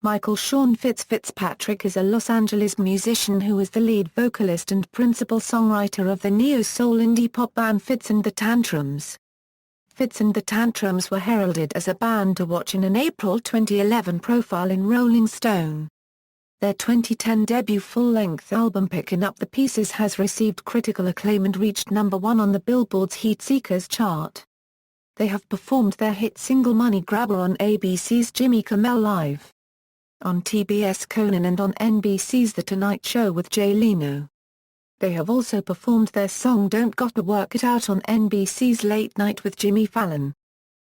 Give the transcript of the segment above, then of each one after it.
Michael Sean Fitzpatrick is a Los Angeles musician who is the lead vocalist and principal songwriter of the neo-soul indie pop band Fitz and The Tantrums. Fitz and The Tantrums were heralded as a band to watch in an April 2011 profile in Rolling Stone. Their 2010 debut full-length album Pickin Up the Pieces has received critical acclaim and reached #1 on the Billboard's Heatseekers chart. They have performed their hit single MoneyGrabber on ABC's Jimmy Kimmel Live, on TBS Conan and on NBC's The Tonight Show with Jay Leno. They have also performed their song Don't Gotta Work It Out on NBC's Late Night with Jimmy Fallon.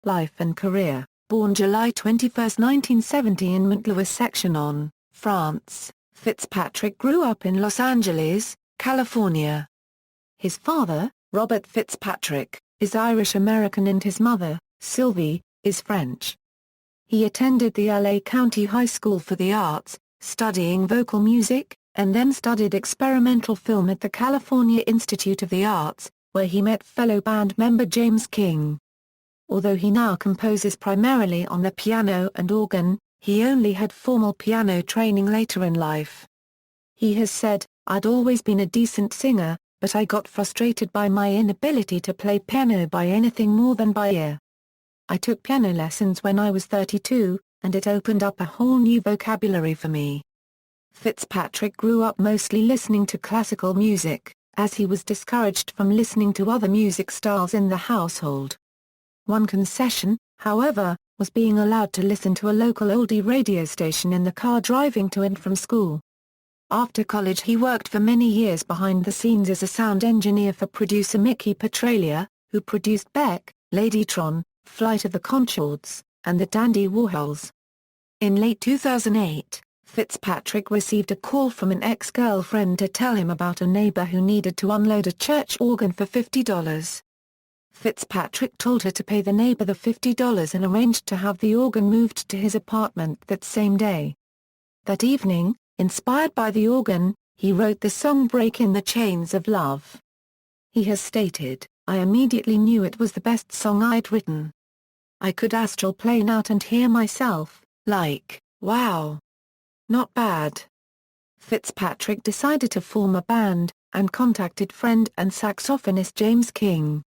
Life and career: born July 21, 1970 in Montlouis-Section-on, France, Fitzpatrick grew up in Los Angeles, California. His father, Robert Fitzpatrick, is Irish-American and his mother, Sylvie, is French. He attended the LA County High School for the Arts, studying vocal music, and then studied experimental film at the California Institute of the Arts, where he met fellow band member James King. Although he now composes primarily on the piano and organ, he only had formal piano training later in life. He has said, "I'd always been a decent singer, but I got frustrated by my inability to play piano by anything more than by ear. I took piano lessons when I was 32, and it opened up a whole new vocabulary for me." Fitzpatrick grew up mostly listening to classical music, as he was discouraged from listening to other music styles in the household. One concession, however, was being allowed to listen to a local oldie radio station in the car driving to and from school. After college he worked for many years behind the scenes as a sound engineer for producer Mickey Petralia, who produced Beck, Ladytron, Flight of the Conchords, and the Dandy Warhols. In late 2008, Fitzpatrick received a call from an ex-girlfriend to tell him about a neighbor who needed to unload a church organ for $50. Fitzpatrick told her to pay the neighbor the $50 and arranged to have the organ moved to his apartment that same day. That evening, inspired by the organ, he wrote the song Break in the Chains of Love. He has stated, "I immediately knew it was the best song I'd written. I could astral plane out and hear myself, like, wow. Not bad." Fitzpatrick decided to form a band, and contacted friend and saxophonist James King.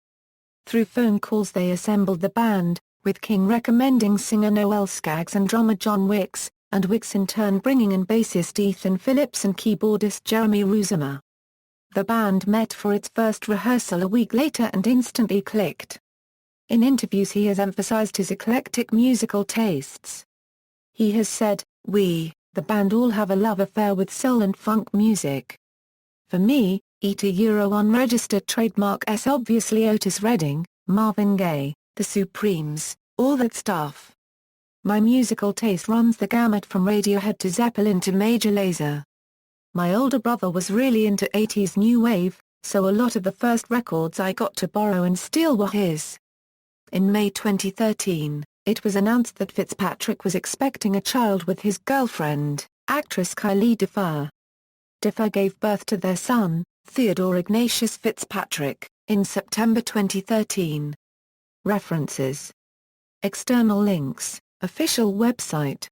Through phone calls they assembled the band, with King recommending singer Noel Scaggs and drummer John Wicks, and Wicks in turn bringing in bassist Ethan Phillips and keyboardist Jeremy Ruzema. The band met for its first rehearsal a week later and instantly clicked. In interviews he has emphasized his eclectic musical tastes. He has said, "We, the band, all have a love affair with soul and funk music. For me, unregistered trademark S obviously Otis Redding, Marvin Gaye, The Supremes, all that stuff. My musical taste runs the gamut from Radiohead to Zeppelin to Major Lazer. My older brother was really into 80s new wave, so a lot of the first records I got to borrow and steal were his." In May 2013, it was announced that Fitzpatrick was expecting a child with his girlfriend, actress Kylie Defer. Defer gave birth to their son, Theodore Ignatius Fitzpatrick, in September 2013. References. External links: official website,